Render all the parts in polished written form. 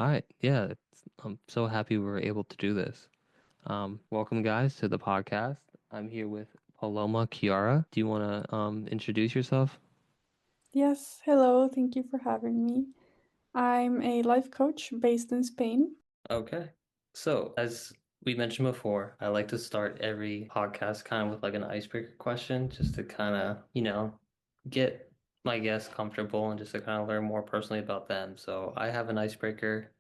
Hi, yeah, I'm so happy we were able to do this. Welcome, guys, to the podcast. I'm here with Paloma Chiara. Do you want to introduce yourself? Yes, hello. Thank you for having me. I'm a life coach based in Spain. Okay. So, as we mentioned before, I like to start every podcast kind of with like an icebreaker question just to kind of, get my guests comfortable and just to kind of learn more personally about them. So, I have an icebreaker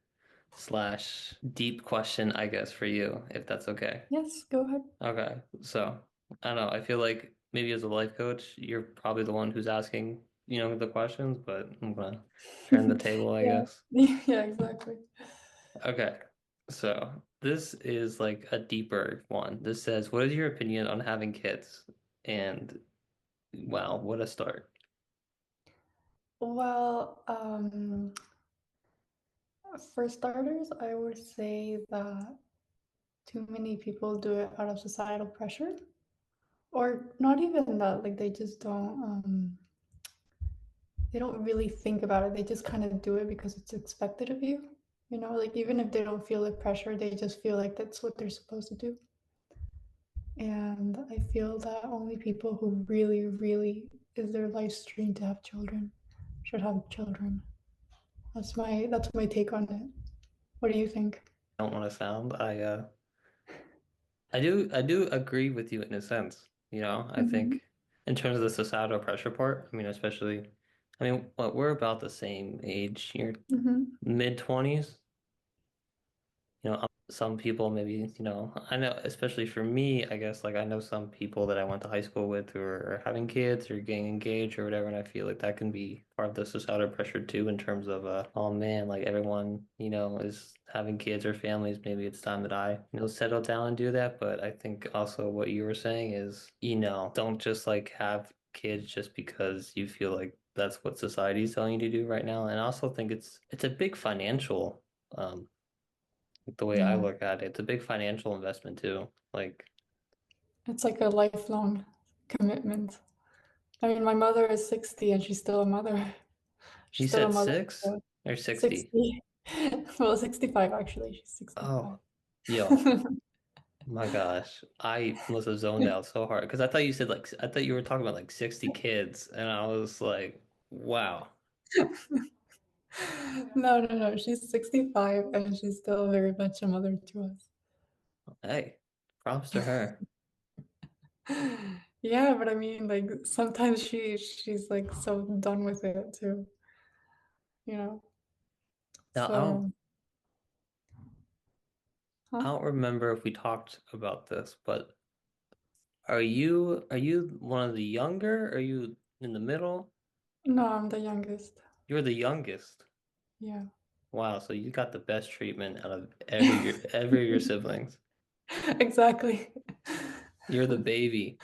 slash deep question, I guess, for you, if that's okay. Yes, go ahead. Okay, so I don't know. I feel like maybe as a life coach, you're probably the one who's asking, the questions, but I'm gonna turn the table, I Yeah, guess. yeah, exactly. Okay, so this is like a deeper one. This says, "What is your opinion on having kids?" And wow, what a start. Well, for starters, I would say that too many people do it out of societal pressure, or not even that. Like they don't really think about it. They just kind of do it because it's expected of you. Like even if they don't feel the pressure, they just feel like that's what they're supposed to do. And I feel that only people who really, really is their life's dream to have children should have children. That's my take on it. What do you think? I don't want to sound. I do agree with you in a sense. I Hmm. think in terms of the societal pressure part, I mean, especially, I mean, what we're about the same age. You're Hmm. mid 20s. Some people maybe, I know, especially for me, I guess, like I know some people that I went to high school with who are having kids or getting engaged or whatever, and I feel like that can be part of the societal pressure too, in terms of, oh man, like everyone, is having kids or families. Maybe it's time that I, settle down and do that. But I think also what you were saying is, don't just like have kids just because you feel like that's what society's telling you to do right now. And I also think it's a big financial, the way I Yeah, look at it. It's a big financial investment too. Like it's like a lifelong commitment. I mean, my mother is 60 and she's still a mother. you She's still a said mother. six So or 60. 60. Well, 65 actually. She's 65. Oh, yo, my gosh. I must have zoned out so hard because I thought you were talking about like 60 kids and I was like, wow. No, no, no. She's 65 and she's still very much a mother to us. Hey, props to her. Yeah, but I mean, like sometimes she's like so done with it too, you know. Now So, I huh? don't remember if we talked about this, but are you one of the younger? Are you in the middle? No, I'm the youngest. You're the youngest. Yeah. Wow, so you got the best treatment out of every of your siblings. Exactly. You're the baby.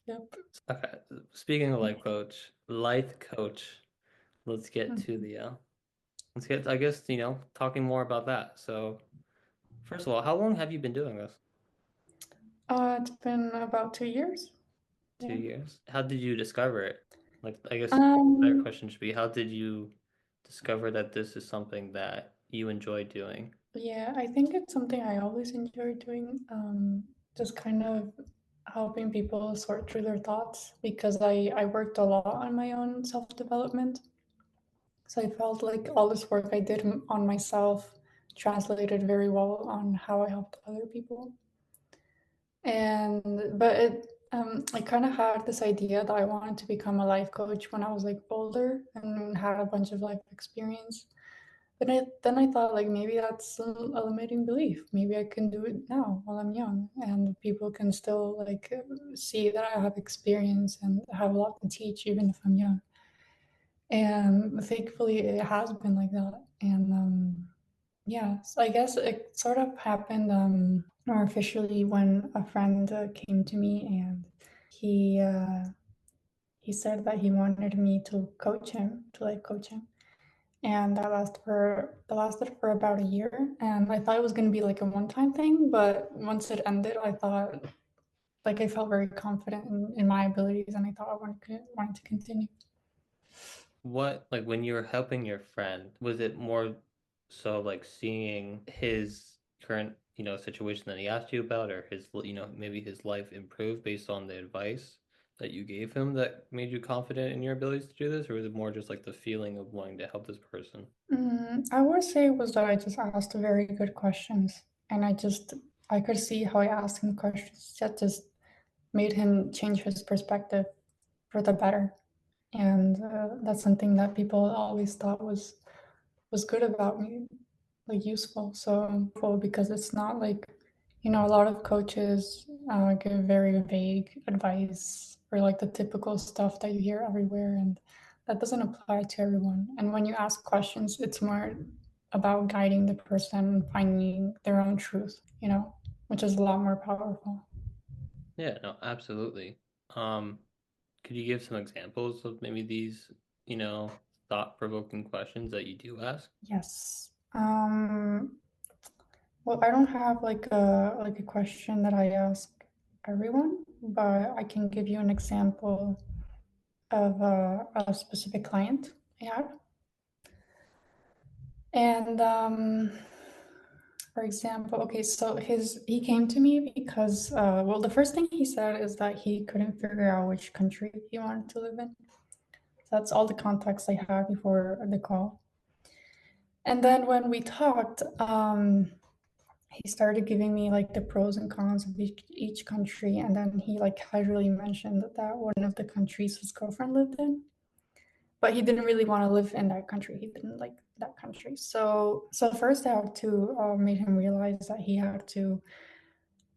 Yep. Okay. Speaking of life coach, let's get to Mhm. the let's get I guess, talking more about that. So, first of all, how long have you been doing this? It's been about 2 years. Two Yeah. years? How did you discover it? Like, I guess that Um, question should be, how did you discover that this is something that you enjoy doing? yeah, I think it's something I always enjoy doing. Just kind of helping people sort through their thoughts because I worked a lot on my own self-development. So I felt like all this work I did on myself translated very well on how I helped other people. I kind of had this idea that I wanted to become a life coach when I was like older and had a bunch of life experience. Then I thought like maybe that's a limiting belief. Maybe I can do it now while I'm young, and people can still like see that I have experience and have a lot to teach even if I'm young. And thankfully, it has been like that. And yeah, so I guess it sort of happened more officially when a friend came to me and he uh, he said that he wanted me to coach him, to like coach him. And that lasted for about a year. And I thought it was going to be like a one-time thing, but once it ended, I thought like I felt very confident in my abilities, and I thought I wanted to continue. What, like when you were helping your friend, was it more So like seeing his current, situation that he asked you about, or his, maybe his life improve based on the advice that you gave him that made you confident in your abilities to do this, or was it more just like the feeling of wanting to help this person? I would say it was that I just asked very good questions, and I could see how I asked him questions that just made him change his perspective for the better. And that's something that people always thought was good about me, like useful. So cool because it's not like, a lot of coaches give very vague advice or like the typical stuff that you hear everywhere, and that doesn't apply to everyone. And when you ask questions, it's more about guiding the person finding their own truth, which is a lot more powerful. Yeah, no, absolutely. Um, could you give some examples of maybe these, you know, thought-provoking questions that you do ask? Yes. Well, I don't have like a question that I ask everyone, but I can give you an example of a specific client I had. And for example, okay, so he came to me because well, the first thing he said is that he couldn't figure out which country he wanted to live in. That's all the context I had before the call. And then when we talked, he started giving me like the pros and cons of each country, and then he like casually mentioned that one of the countries his girlfriend lived in, but he didn't really want to live in that country. He didn't like that country. So first I had to made him realize that he had to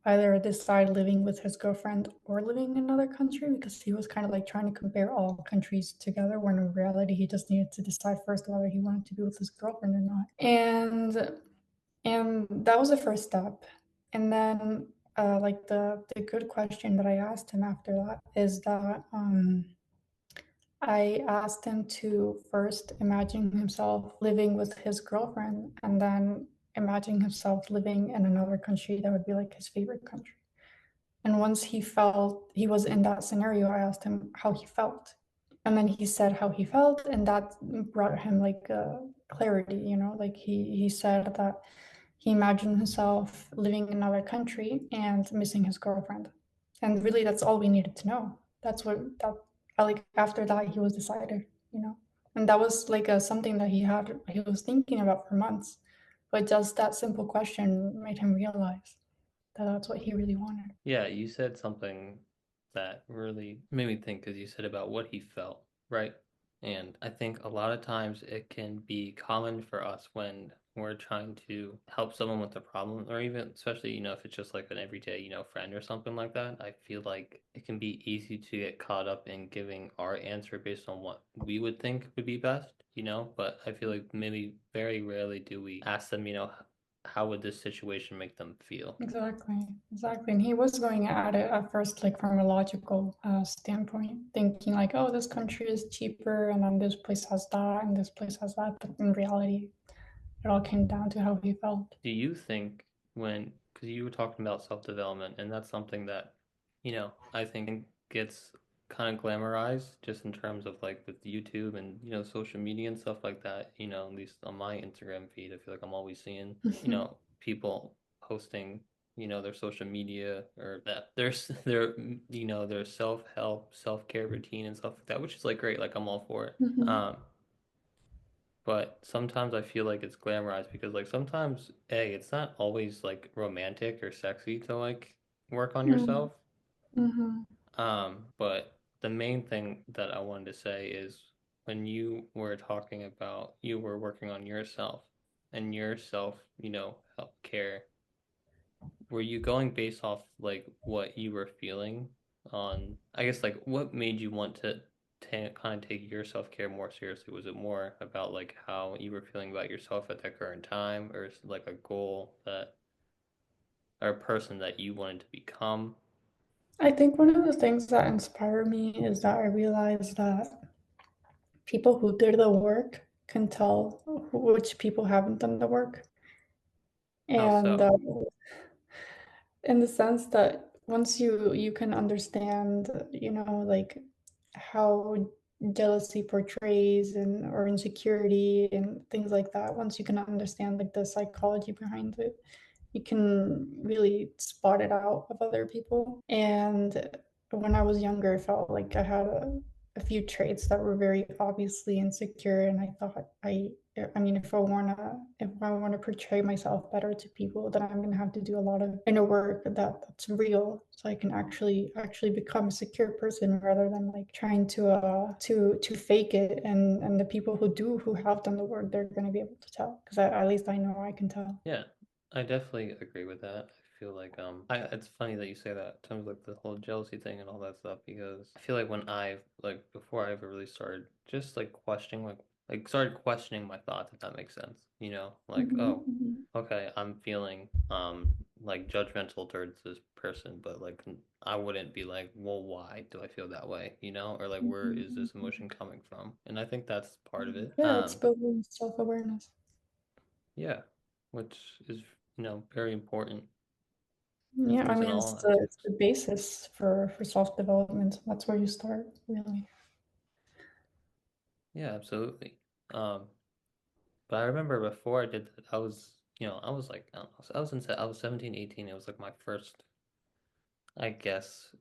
either decide living with his girlfriend or living in another country, because he was kind of like trying to compare all countries together, when in reality he just needed to decide first whether he wanted to be with his girlfriend or not. And that was the first step. And then like the good question that I asked him after that is that I asked him to first imagine himself living with his girlfriend, and then imagine himself living in another country that would be like his favorite country. And once he felt he was in that scenario, I asked him how he felt. And then he said how he felt, and that brought him like clarity, like he said that he imagined himself living in another country and missing his girlfriend. And really, that's all we needed to know. That's what that like after that he was decided. And that was like something that he was thinking about for months. But just that simple question made him realize that that's what he really wanted. Yeah, you said something that really made me think because you said about what he felt, right? And I think a lot of times it can be common for us when we're trying to help someone with a problem, or even especially, if it's just like an everyday, friend or something like that. I feel like it can be easy to get caught up in giving our answer based on what we would think would be best, but I feel like maybe very rarely do we ask them, how would this situation make them feel? Exactly, exactly. And he was going at it at first, like from a logical standpoint, thinking like, oh, this country is cheaper, and then this place has that, and this place has that. But in reality, it all came down to how he felt. Do you think because you were talking about self-development, and that's something that, I think gets kind of glamorized just in terms of like with YouTube and, social media and stuff like that, at least on my Instagram feed, I feel like I'm always seeing, people posting, their social media or that their self-help, self-care routine and stuff like that, which is like great, like I'm all for it. Hmm. But sometimes I feel like it's glamorized because like sometimes, A, it's not always like romantic or sexy to like work on yourself. Mm-hmm. But the main thing that I wanted to say is when you were talking about you were working on yourself and your self, help care, were you going based off like what you were feeling on, I guess like what made you want to ta kind of take your self-care more seriously? Was it more about like how you were feeling about yourself at that current time, or is it like a goal that or a person that you wanted to become? I think one of the things that inspired me is that I realized that people who did the work can tell which people haven't done the work. How And so? in the sense that once you can understand, like how jealousy portrays and or insecurity and things like that. Once you can understand like the psychology behind it, you can really spot it out of other people. And when I was younger, I felt like I had a few traits that were very obviously insecure, and I thought I mean, if I wanna portray myself better to people, then I'm gonna have to do a lot of inner work that's real, so I can actually become a secure person rather than like trying to fake it. And the people who have done the work, they're gonna be able to tell because at least I know I can tell. Yeah, I definitely agree with that. I feel like it's funny that you say that in terms of like the whole jealousy thing and all that stuff because I feel like when I like before I ever really started just like questioning like started questioning my thoughts if that makes sense. You know, like Mhm, oh, mhm. okay, I'm feeling like judgmental towards this person, but like I wouldn't be like, well, why do I feel that way? You know, or like where is Mhm, this emotion mhm. coming from? And I think that's part of it. Yeah, it's building self-awareness. Yeah, which is, very important, I Yeah, think, I in mean, all it's the aspects. basis for self-development. That's where you start, really. Yeah, absolutely. Um, but I remember before I did that, I was like, I don't know, I was 17, 18. It was like my first, I guess,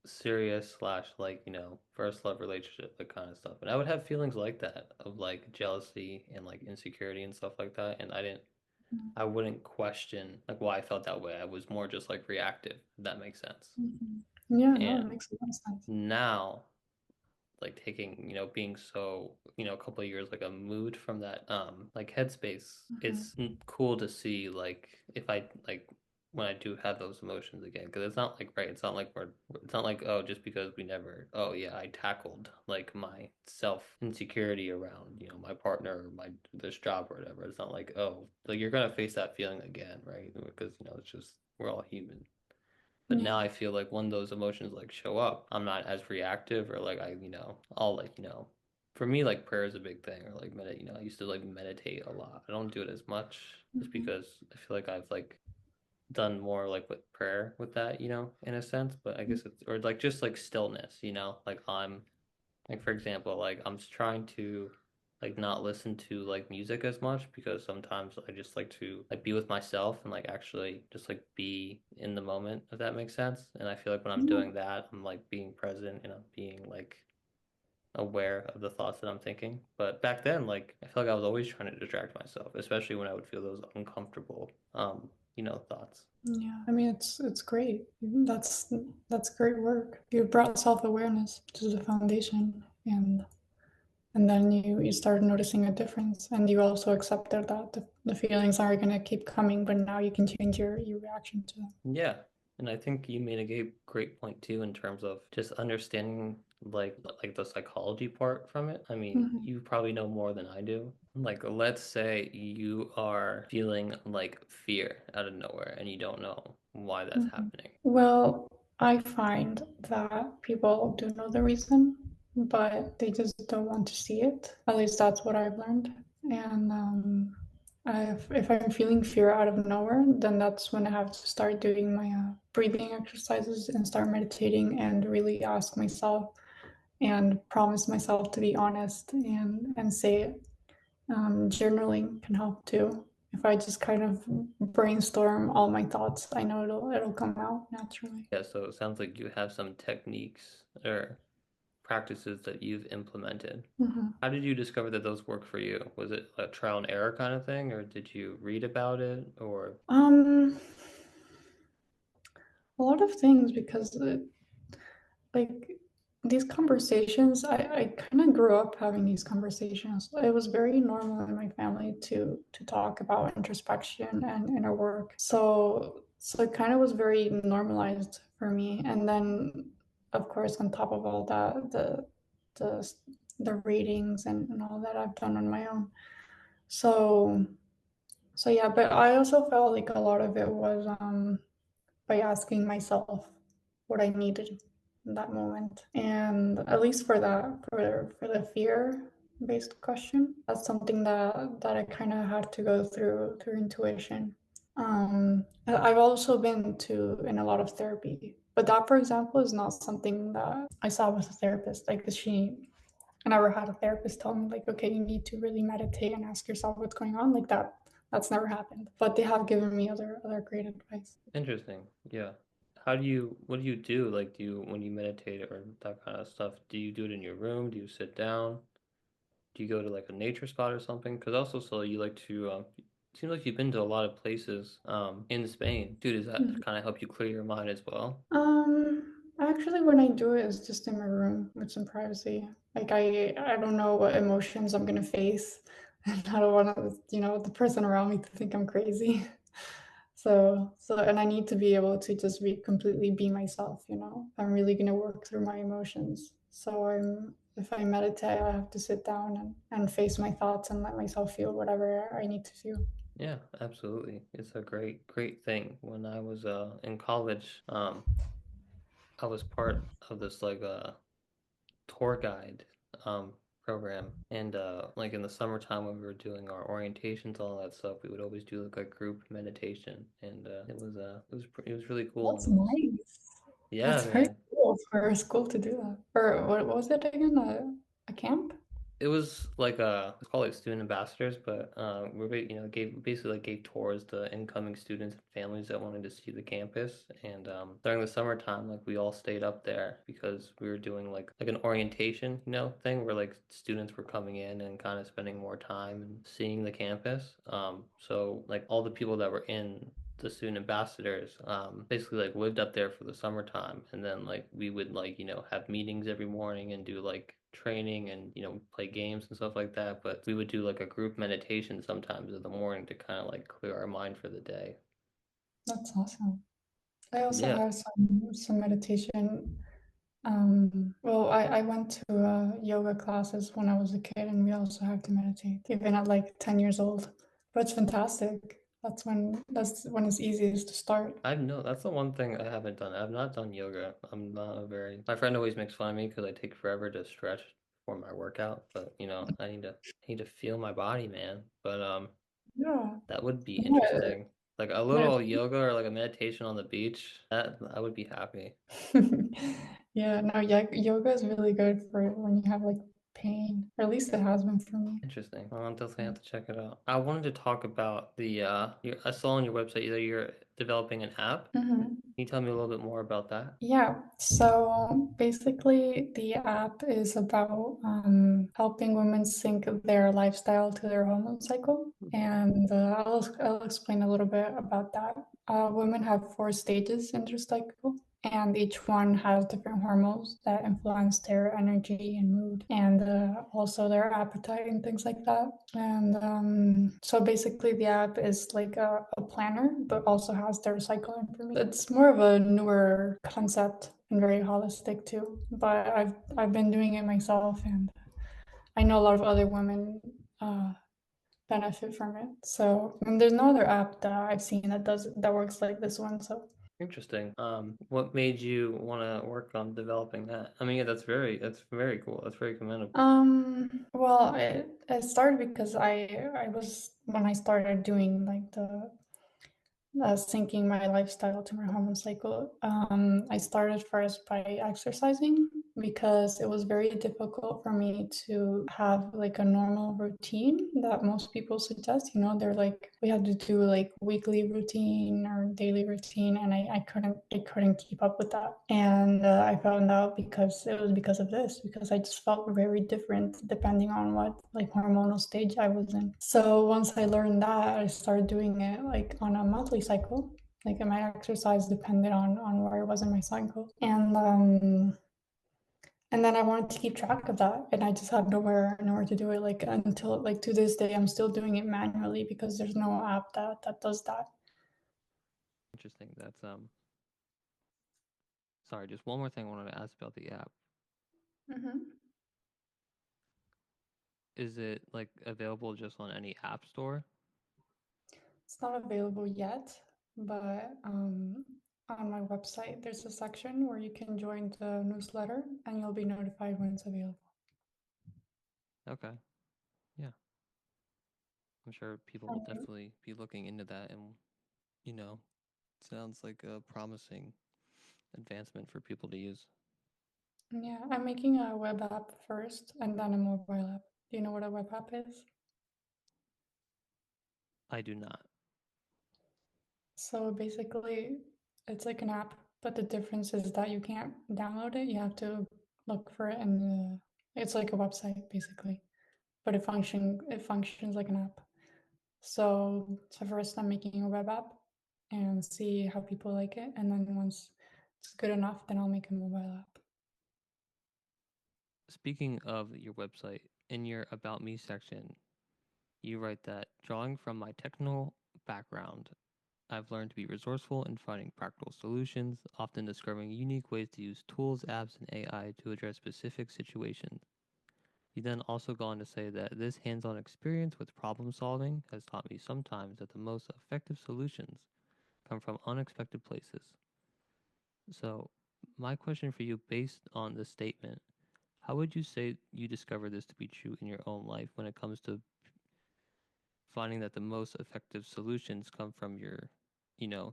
serious slash like, first love relationship, that kind of stuff. And I would have feelings like that of like jealousy and like insecurity and stuff like that. And I wouldn't question like why I felt that way. I was more just like reactive, if that makes sense. Mhm. Yeah, no, it And makes a lot of sense. now like taking, being so, a couple of years like a mood from that like headspace, Mhm, it's cool to see like if I like when I do have those emotions again because it's not like right, it's not like oh just because we never oh yeah I tackled like my self insecurity around, my partner or my this job or whatever. It's not like oh like you're gonna face that feeling again, right? Because it's just we're all human. But now yeah, I feel like when those emotions like show up, I'm not as reactive or like I'll like, for me like prayer is a big thing or like I used to like meditate a lot. I don't do it as much just mhm, because I feel like I've like done more like with prayer with that, in a sense, but I mhm, guess it's or like just like stillness, like I'm like for example, like I'm just trying to like not listen to like music as much because sometimes I just like to like be with myself and like actually just like be in the moment, if that makes sense. And I feel like when I'm yeah, doing that, I'm like being present and I'm being like aware of the thoughts that I'm thinking. But back then, like I feel like I was always trying to distract myself, especially when I would feel those uncomfortable thoughts. yeah. I mean, it's great. That's great work. You brought self-awareness to the foundation, and then you started noticing a difference, and you also accepted that the feelings are gonna keep coming, but now you can change your reaction to them. Yeah. And I think you made a great point too in terms of just understanding like the psychology part from it. I mean, Mhm, you probably know more than I do. Like let's say you are feeling like fear out of nowhere and you don't know why that's mhm. happening. Well, I find that people do know the reason, but they just don't want to see it. At least that's what I've learned. And if I'm feeling fear out of nowhere, then that's when I have to start doing my breathing exercises and start meditating and really ask myself and promise myself to be honest and say it. Journaling can help too. If I just kind of brainstorm all my thoughts, I know it'll come out naturally. Yeah, so it sounds like you have some techniques or practices that you've implemented. Mhm. How did you discover that those work for you? Was it a trial and error kind of thing, or did you read about it, or Um, a lot of things because like these conversations, I kind of grew up having these conversations. It was very normal in my family to talk about introspection and inner work. So it kind of was very normalized for me. And then, of course, on top of all that, the the readings and all that I've done on my own. So so yeah, but I also felt like a lot of it was by asking myself what I needed in that moment. And at least for that, for the fear based question, that's something that I kind of had to go through intuition. I've also been to in a lot of therapy, but that, for example, is not something that I saw with a therapist. Like I never had a therapist tell me like, okay, you need to really meditate and ask yourself what's going on. Like that, that's never happened. But they have given me other great advice. Interesting. Yeah. What do you do? Like, do you, when you meditate or that kind of stuff, do you do it in your room? Do you sit down? Do you go to like a nature spot or something? Because also, so you like to, it seems like you've been to a lot of places, in Spain. Dude, does that kind of help you clear your mind as well? Actually, when I do it, it's just in my room with some privacy. Like I don't know what emotions I'm gonna face, and I don't want to, the person around me to think I'm crazy. And I need to be able to just be completely be myself. I'm really gonna work through my emotions. If I meditate, I have to sit down and face my thoughts and let myself feel whatever I need to feel. Yeah, absolutely. It's a great thing. When I was in college, I was part of this like tour guide um program, and like in the summertime when we were doing our orientations, all that stuff, we would always do like a group meditation, and it was really cool, That's and it was, nice. yeah, That's very man. cool for a school to do that. Or what was it again? A camp? It was like it's called like student ambassadors, but gave basically like gave tours to incoming students and families that wanted to see the campus. And during the summertime, like we all stayed up there because we were doing like an orientation, thing where like students were coming in and kind of spending more time and seeing the campus. So like all the people that were in the student ambassadors basically like lived up there for the summertime, and then like we would like have meetings every morning and do like training and play games and stuff like that, but we would do like a group meditation sometimes in the morning to kind of like clear our mind for the day. That's awesome. I also Yeah, have some meditation. Well, I went to yoga classes when I was a kid, and we also have to meditate, even at like 10 years old. But it's fantastic. That's when it's easiest to start. I know that's the one thing I haven't done. I've not done yoga. I'm not a very My friend always makes fun of me because I take forever to stretch for my workout, but I need to feel my body, man. But Yeah. that would be Yeah. interesting. Like a Yeah. little yoga or like a meditation on the beach, that I would be happy. Yeah, no, yeah, yoga is really good for when you have like pain, or at least it has been for me. Interesting. I'll definitely have to check it out. I wanted to talk about I saw on your website that you're developing an app. Can Mhm. you tell me a little bit more about that? Yeah, so basically, the app is about helping women sync their lifestyle to their hormone cycle. And I'll explain a little bit about that. Women have 4 stages in their cycle, and each one has different hormones that influence their energy and mood, and also their appetite and things like that. And so basically, the app is like a planner, but also has their cycle information. It's more of a newer concept and very holistic too. But I've been doing it myself, and I know a lot of other women benefit from it. So and there's no other app that I've seen that works like this one. So Interesting. What made you want to work on developing that? I mean, yeah, that's very cool. That's very commendable. well, it started because I was when I started doing like the syncing my lifestyle to my hormone cycle. I started first by exercising because it was very difficult for me to have like a normal routine that most people suggest. They're like, we have to do like weekly routine or daily routine, and I couldn't keep up with that. And I found out because it was because of this, because I just felt very different depending on what like hormonal stage I was in. So once I learned that, I started doing it like on a monthly cycle. Like my exercise depended on where I was in my cycle, and then I wanted to keep track of that, and I just had nowhere to do it. Like until like to this day, I'm still doing it manually because there's no app that does that. Interesting. That's sorry, just one more thing I wanted to ask about the app. Hmm. Is it like available just on any app store? It's not available yet, but on my website, there's a section where you can join the newsletter, and you'll be notified when it's available. Okay. Yeah. I'm sure people will Um, definitely be looking into that, and you know, sounds like a promising advancement for people to use. Yeah, I'm making a web app first and then a mobile app. Do you know what a web app is? I do not. So basically, it's like an app, but the difference is that you can't download it. You have to look for it, and it's like a website basically, but it functions like an app. So first, I'm making a web app and see how people like it, and then once it's good enough, then I'll make a mobile app. Speaking of your website, in your About Me section, you write that drawing from my technical background, I've learned to be resourceful in finding practical solutions, often discovering unique ways to use tools, apps, and AI to address specific situations. You then also go on to say that this hands on experience with problem solving has taught me sometimes that the most effective solutions come from unexpected places. So, my question for you, based on this statement, how would you say you discover this to be true in your own life when it comes to finding that the most effective solutions come from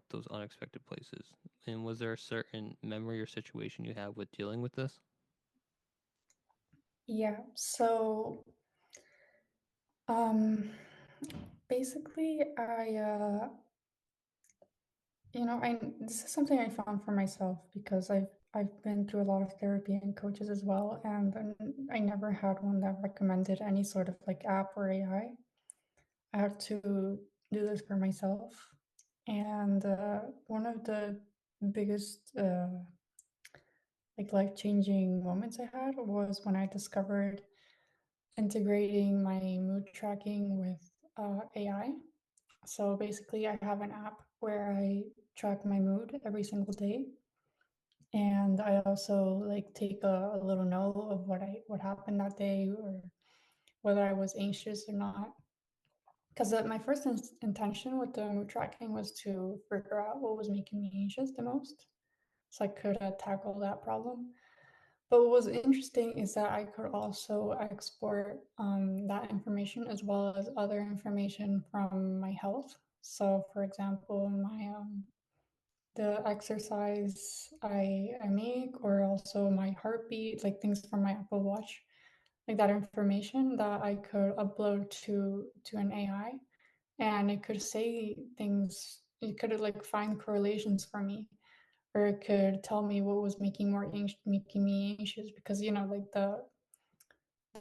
those unexpected places? And was there a certain memory or situation you have with dealing with this? Yeah. So um, basically, I this is something I found for myself because I've been through a lot of therapy and coaches as well, and I never had one that recommended any sort of like app or AI. I had to do this for myself, and one of the biggest like life-changing moments I had was when I discovered integrating my mood tracking with AI. So basically, I have an app where I track my mood every single day, and I also like take a little note of what happened that day or whether I was anxious or not. Because my first intention with the mood tracking was to figure out what was making me anxious the most, so I could tackle that problem. But what was interesting is that I could also export that information as well as other information from my health. So, for example, my the exercise I make, or also my heartbeat, like things from my Apple Watch, like that information that I could upload to an AI, and it could say things. It could like find correlations for me, or it could tell me what was making me anxious because like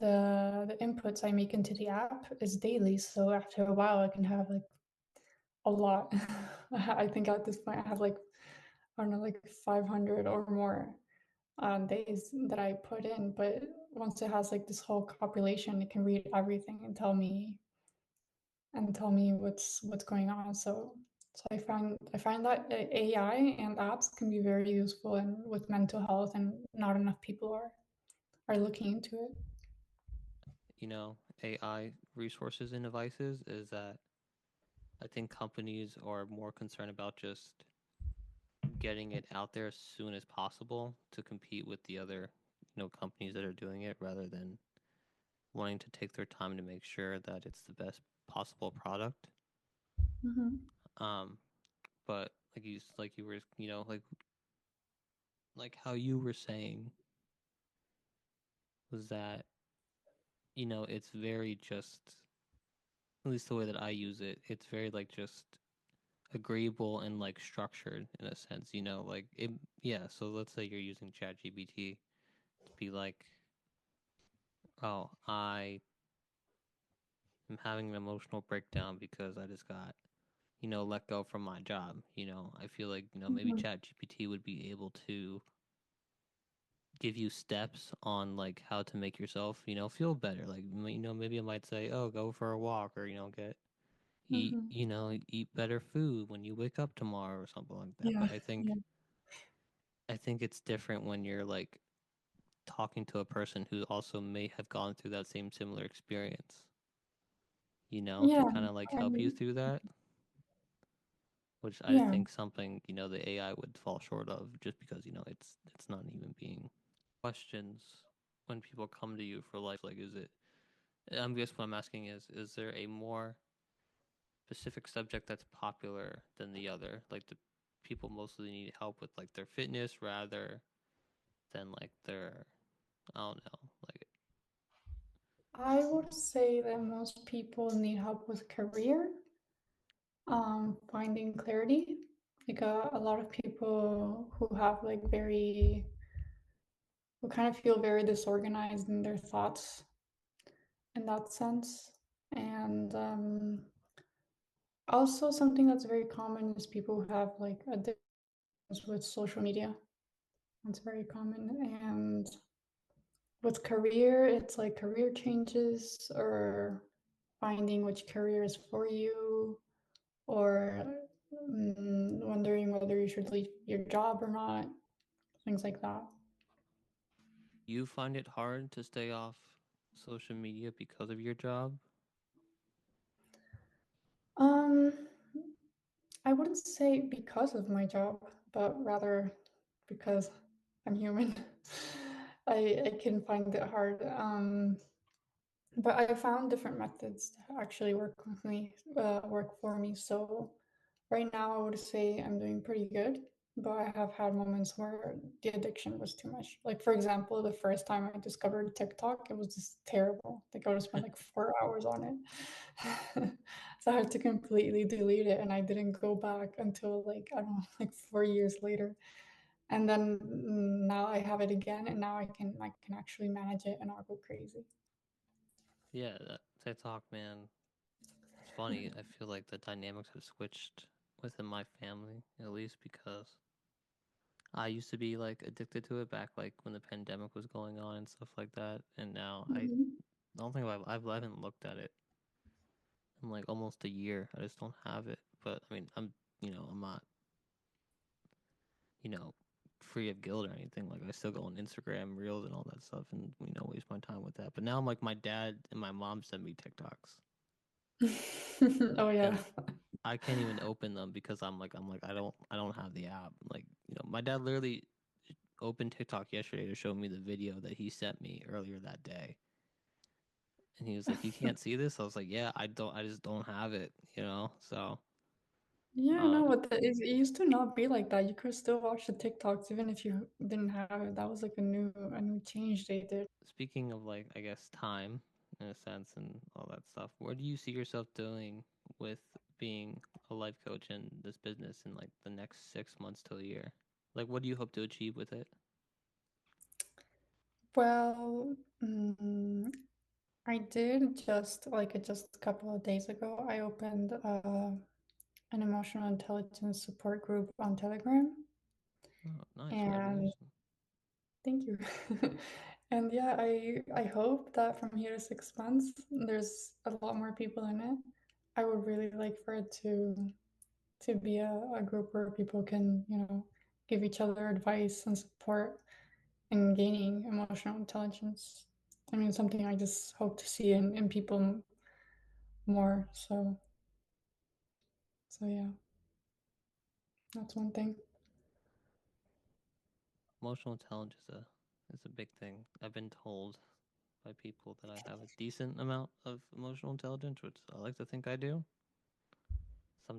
the inputs I make into the app is daily. So after a while, I can have like a lot. I think at this point, I have like I don't know, like 500 or more days that I put in. But once it has like this whole population, it can read everything and tell me what's going on. So I find that AI and apps can be very useful and with mental health, and not enough people are looking into it. AI resources and devices is that I think companies are more concerned about just getting it out there as soon as possible to compete with the other, companies that are doing it rather than wanting to take their time to make sure that it's the best possible product. Hmm. Um, but like you were, like how you were saying was that, it's very just, at least the way that I use it, it's very like just agreeable and like structured in a sense, like it, yeah. So let's say you're using ChatGPT to be like, oh, I am having an emotional breakdown because I just got, let go from my job. I feel like, maybe Hmm. ChatGPT would be able to give you steps on like how to make yourself, feel better. Like, maybe it might say, oh, go for a walk or, Hmm. eat better food when you wake up tomorrow or something like that. Yeah, But I yeah, think, I think it's different when you're like talking to a person who also may have gone through that same similar experience, to yeah. kind of like I help you mean, through that, which I yeah. think something, the AI would fall short of just because, it's not even being questions when people come to you for life. Like, I'm guess what I'm asking is there a more specific subject that's popular than the other? Like, do people mostly need help with like their fitness rather than like their, I don't know, like I would say that most people need help with career, finding clarity. Like a lot of people who have like very, who kind of feel very disorganized in their thoughts in that sense. And also, something that's very common is people who have like addictions with social media. That's very common. And with career, it's like career changes or finding which career is for you, or wondering whether you should leave your job or not, things like that. you find it hard to stay off social media because of your job. Um, I wouldn't say because of my job, but rather because I'm human. I can find it hard. But I found different methods that actually work for me. So right now, I would say I'm doing pretty good, but I have had moments where the addiction was too much. Like, for example, the first time I discovered TikTok, it was just terrible. Like, I would spend like 4 hours on it. So I had to completely delete it, and I didn't go back until like, I don't know, like 4 years later. And then now I have it again, and now I can actually manage it and not go crazy. Yeah, that TikTok, man. It's funny. I feel like the dynamics have switched within my family, at least because I used to be like addicted to it back like when the pandemic was going on and stuff like that. And now I Mhm. don't think I haven't looked at it in like almost a year. I just don't have it. But I mean, I'm not, you know, free of guilt or anything. Like I still go on Instagram Reels and all that stuff and waste my time with that. But now I'm like my dad and my mom send me TikToks Oh and yeah. I can't even open them because I'm like I don't have the app. Like, my dad literally opened TikTok yesterday to show me the video that he sent me earlier that day. And he was like, "You can't see this?" I was like, "Yeah, I just don't have it." So, Yeah, no, um but it used to not be like that. You could still watch the TikToks even if you didn't have it. That was like a new change they did. speaking of like I guess time in a sense and all that stuff, where do you see yourself doing with being a life coach in this business in like the next 6 months to a year? Like what do you hope to achieve with it? Well, I did just a couple of days ago. I opened an emotional intelligence support group on Telegram, Oh, nice. and Congratulations. thank you. And yeah, I hope that from here to 6 months, there's a lot more people in it. I would really like for it to be a group where people can, give each other advice and support in gaining emotional intelligence. I mean, something I just hope to see in people more. So yeah, that's one thing. Emotional intelligence is a big thing. I've been told by people that I have a decent amount of emotional intelligence, which I like to think I do.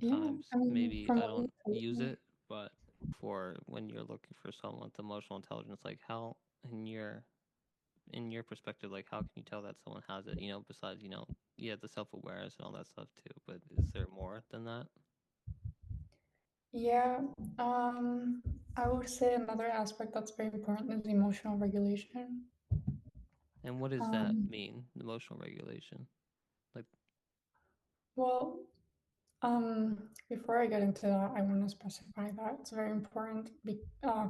Yeah, Sometimes I mean, maybe from I what you don't told use me. it, but for when you're looking for someone with emotional intelligence, like how in your perspective, like how can you tell that someone has it, besides, yeah, the self-awareness and all that stuff too, but is there more than that? Yeah, I would say another aspect that's very important is emotional regulation. And what does that Um, mean, emotional regulation? Like, well, before I get into that, I want to specify that it's very important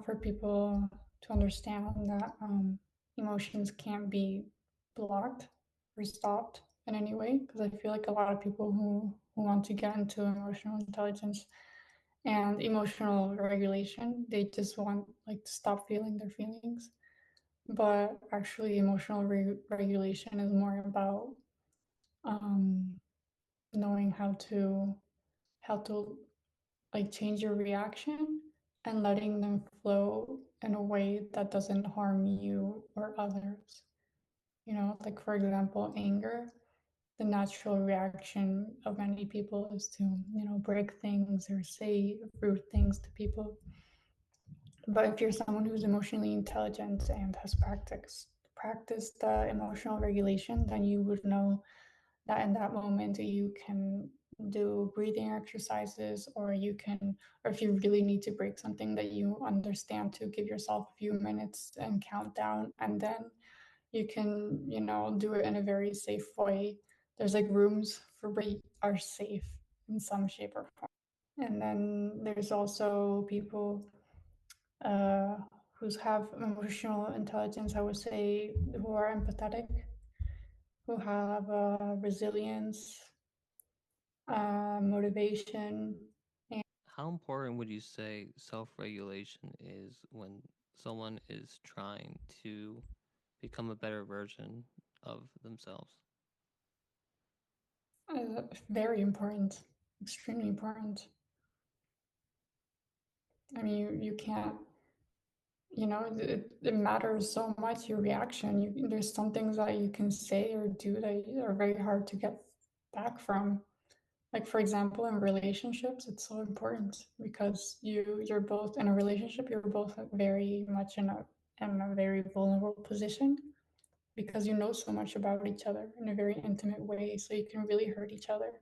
for people to understand that emotions can't be blocked or stopped in any way. Because I feel like a lot of people who want to get into emotional intelligence and emotional regulation, they just want like to stop feeling their feelings. But actually, emotional regulation is more about um, knowing how to like change your reaction and letting them flow in a way that doesn't harm you or others. Like for example, anger. The natural reaction of many people is to, break things or say rude things to people. But if you're someone who's emotionally intelligent and has practiced emotional regulation, then you would know that in that moment you can do breathing exercises, or you can, or if you really need to break something, that you understand to give yourself a few minutes and count down, and then you can, do it in a very safe way. There's like rooms for break are safe in some shape or form. And then there's also people uh, who have emotional intelligence, I would say, who are empathetic, who have resilience, motivation. How important would you say self-regulation is when someone is trying to become a better version of themselves? Very important, extremely important. I mean, you can't, it matters so much, your reaction. There's some things that you can say or do that are very hard to get back from. Like, for example, in relationships, it's so important because you're both in a relationship, you're both very much in a very vulnerable position, because you know so much about each other in a very intimate way, so you can really hurt each other.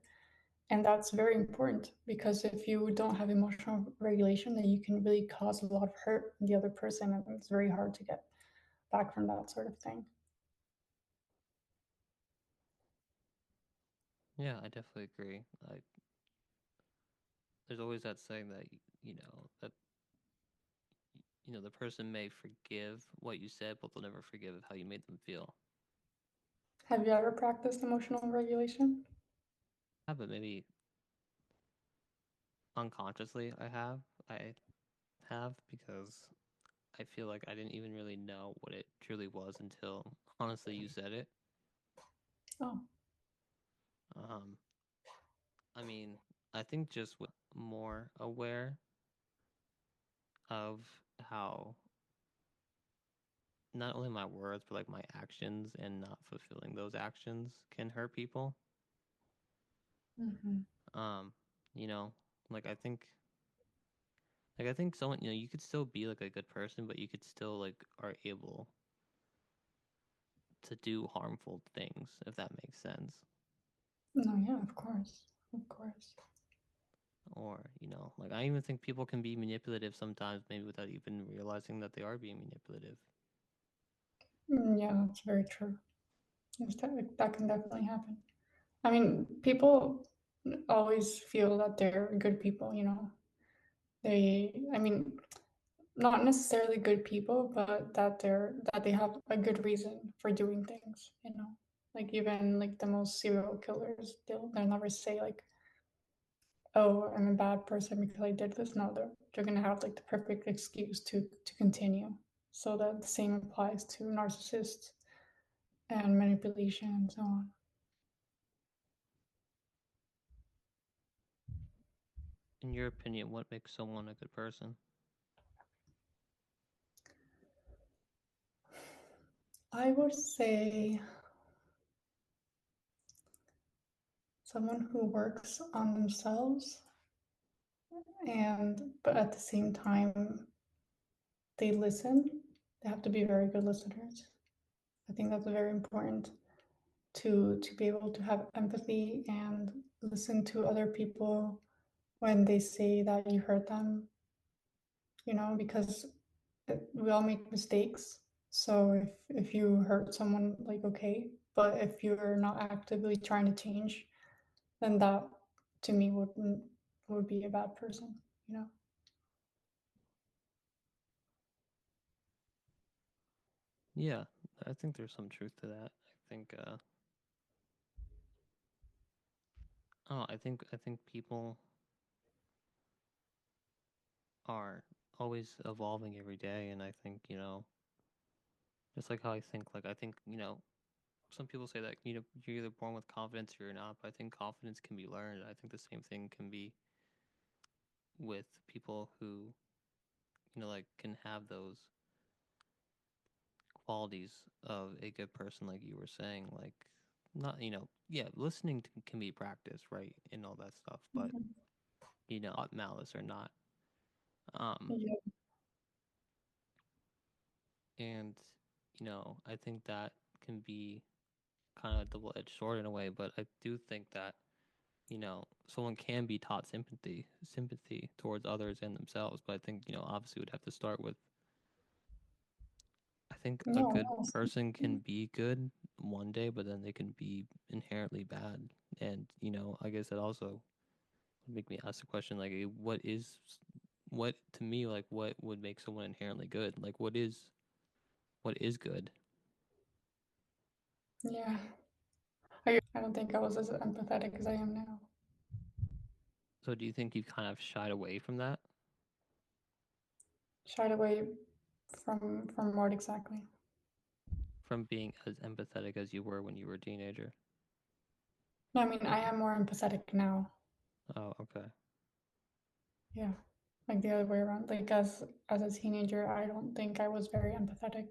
And that's very important, because if you don't have emotional regulation, then you can really cause a lot of hurt in the other person, and it's very hard to get back from that sort of thing. Yeah, I definitely agree. There's always that saying that that the person may forgive what you said, but they'll never forgive how you made them feel. Have you ever practiced emotional regulation? Yeah, but maybe unconsciously I have because I feel like I didn't even really know what it truly was until honestly you said it. Oh. Um, I mean, I think just more aware of how not only my words but like my actions and not fulfilling those actions can hurt people. Hmm. Um, you know, like I think someone, you could still be like a good person, but you could still like are able to do harmful things, if that makes sense. No, yeah, of course, of course. Or, like I even think people can be manipulative sometimes, maybe without even realizing that they are being manipulative. Yeah, that's very true. That can definitely happen. I mean, people always feel that they're good people, I mean, not necessarily good people, but that they have a good reason for doing things. Like, even like the most serial killers, they'll never say like, "Oh, I'm a bad person because I did this." No, they're gonna have like the perfect excuse to continue. So that the same applies to narcissists and manipulation and so on. In your opinion, what makes someone a good person? I would say someone who works on themselves, and but at the same time they listen. They have to be very good listeners. I think that's very important to be able to have empathy and listen to other people when they say that you hurt them, because we all make mistakes. So if you hurt someone, like, okay, but if you're not actively trying to change, then that, to me, would be a bad person. Yeah, I think there's some truth to that. I think I think people are always evolving every day, and I think, just like how I think, some people say that, you're either born with confidence or you're not, but I think confidence can be learned. I think the same thing can be with people who, like can have those qualities of a good person, like you were saying, like not, yeah, listening can be practiced, right? And all that stuff, but, Mhm. malice or not. Um, Yeah. And, I think that can be kind of a double-edged sword in a way, but I do think that, someone can be taught sympathy towards others and themselves. But I think, obviously would have to start with, I think a No, good no. person can be good one day, but then they can be inherently bad. And, I guess that also would make me ask the question, like, what to me, like, what would make someone inherently good? Like, what is good? Yeah. I don't think I was as empathetic as I am now. So do you think you've kind of shied away from that? Shied away from what exactly? From being as empathetic as you were when you were a teenager? No, I mean I am more empathetic now. Oh, okay. Yeah. Like the other way around. Like as a teenager, I don't think I was very empathetic.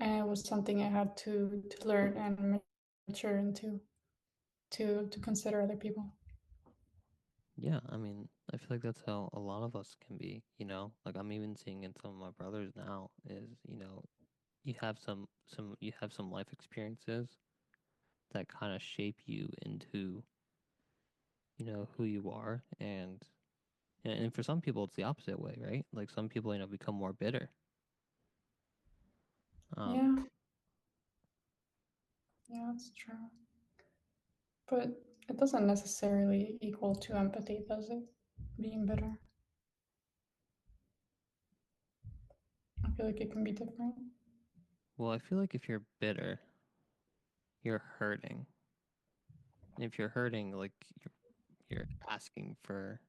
And it was something I had to learn and mature into to consider other people. Yeah, I mean, I feel like that's how a lot of us can be, Like I'm even seeing in some of my brothers now is, you have some life experiences that kind of shape you into, who you are and for some people it's the opposite way, right? Like some people, become more bitter. Um, Yeah, yeah, that's true. But it doesn't necessarily equal to empathy, does it? Being bitter. I feel like it can be different. well, I feel like if you're bitter, you're hurting. And if you're hurting, like you're asking for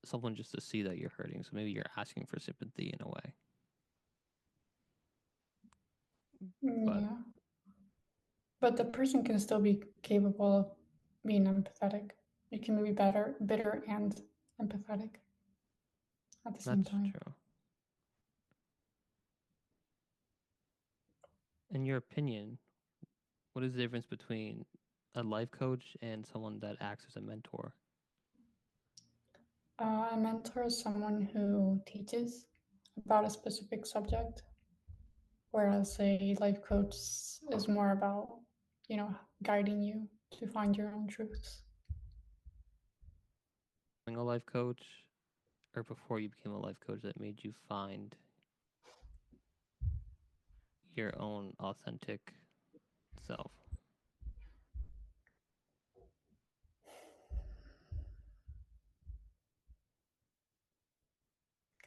someone just to see that you're hurting. So maybe you're asking for sympathy in a way. But Yeah. But the person can still be capable of being empathetic. It can be bitter and empathetic at the same that's time. true. In your opinion, what is the difference between a life coach and someone that acts as a mentor? A mentor is someone who teaches about a specific subject, whereas a life coach is more about, guiding you to find your own truths. Being a life coach or before you became a life coach that made you find your own authentic self?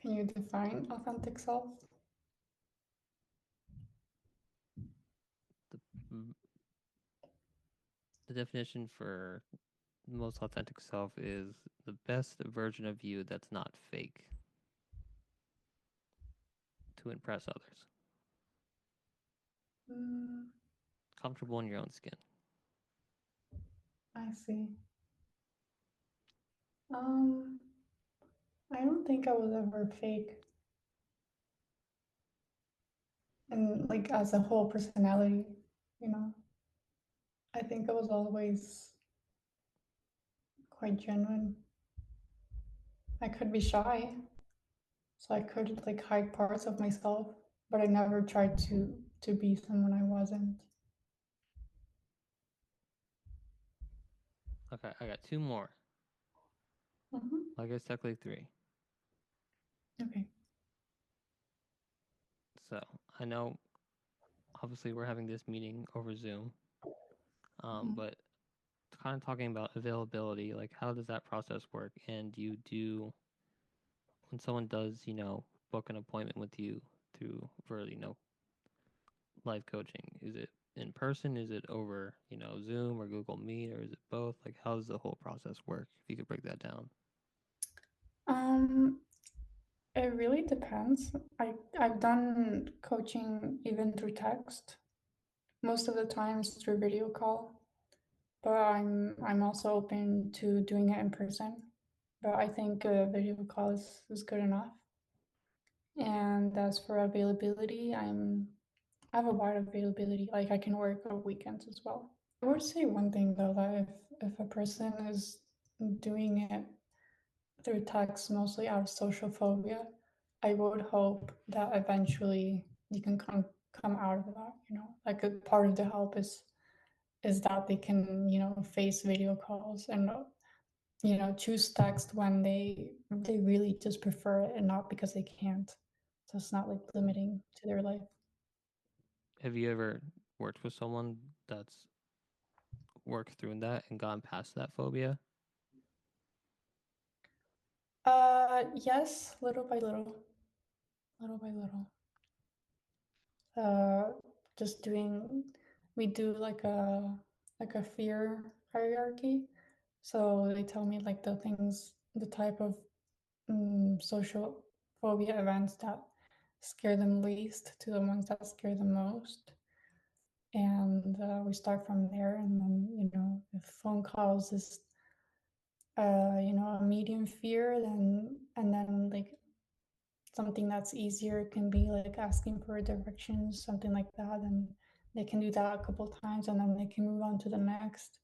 Can you define authentic self? The the definition for the most authentic self is the best version of you that's not fake to impress others. Mm, Comfortable in your own skin. I see. Um, I don't think I was ever fake, and like as a whole personality, you know. I think I was always quite genuine. I could be shy, so I could like hide parts of myself, but I never tried to be someone I wasn't. Okay, I got two more. Hmm. I guess technically three. Okay. So I know obviously we're having this meeting over Zoom, Mm. but kind of talking about availability, like how does that process work? And you do when someone does, book an appointment with you through for, life coaching, is it in person? Is it over, Zoom or Google Meet, or is it both? Like how does the whole process work? If you could break that down. Um, it really depends. I've done coaching even through text. Most of the time it's through video call, but I'm also open to doing it in person. But I think a video call is good enough. And as for availability, I have a wide availability. Like I can work on weekends as well. I would say one thing though that if a person is doing it through text mostly out of social phobia, I would hope that eventually you can come out of that. Like a part of the help is that they can face video calls and choose text when they really just prefer it and not because they can't. So it's not like limiting to their life. Have you ever worked with someone that's worked through that and gone past that phobia? Yes, little by little. Just doing, we do like a fear hierarchy. So they tell me like the things, the type of social phobia events that scare them least to the ones that scare them most. And we start from there. And then, if phone calls is, a medium fear, then like something that's easier can be like asking for directions, something like that. And they can do that a couple times and then they can move on to the next.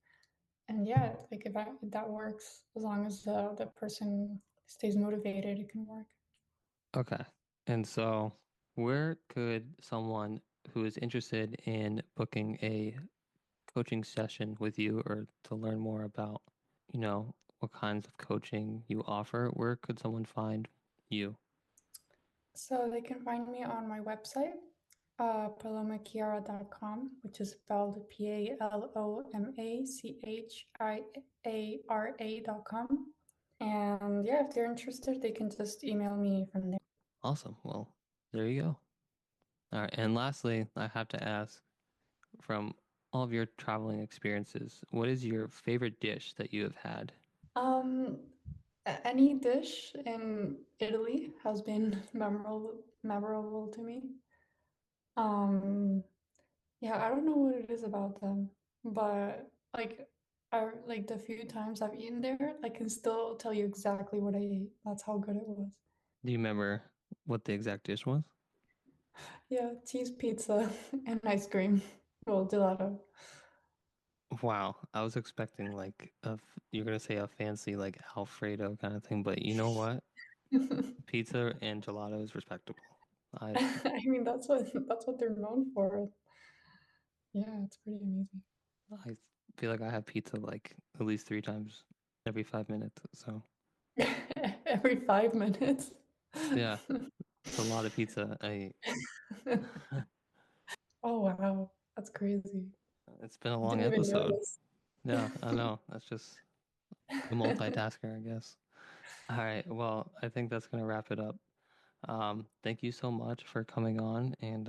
And yeah, like if that works, as long as the person stays motivated, it can work. Okay. And so, where could someone who is interested in booking a coaching session with you or to learn more about, what kinds of coaching you offer, where could someone find you? So they can find me on my website, palomachiara.com, which is spelled PALOMACHIARA.com. And yeah, if they're interested, they can just email me from there. Awesome. Well, there you go. All right. And lastly, I have to ask from all of your traveling experiences, what is your favorite dish that you have had? Um, any dish in Italy has been memorable to me. Um, yeah, I don't know what it is about them, but like the few times I've eaten there, I can still tell you exactly what I ate. That's how good it was. Do you remember what the exact dish was? Yeah, cheese pizza and ice cream. Well, gelato. Wow, I was expecting like you're gonna say a fancy like Alfredo kind of thing, but you know what? Pizza and gelato is respectable. I I mean, that's what they're known for. Yeah, it's pretty amazing. I feel like I have pizza like at least 3 times every 5 minutes. So Every 5 minutes. yeah, it's a lot of pizza. I Oh wow, that's crazy. it's been a long Didn't even episode. notice. Yeah, I know. That's just the multitasker, I guess. All right. Well, I think that's gonna wrap it up. Thank you so much for coming on, and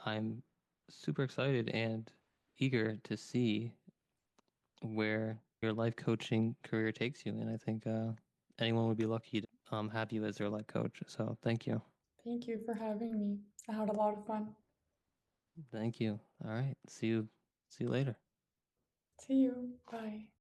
I'm super excited and eager to see where your life coaching career takes you. And I think anyone would be lucky to have you as their life coach. So thank you. Thank you for having me. I had a lot of fun. Thank you. All right. See you. See you later. See you. Bye.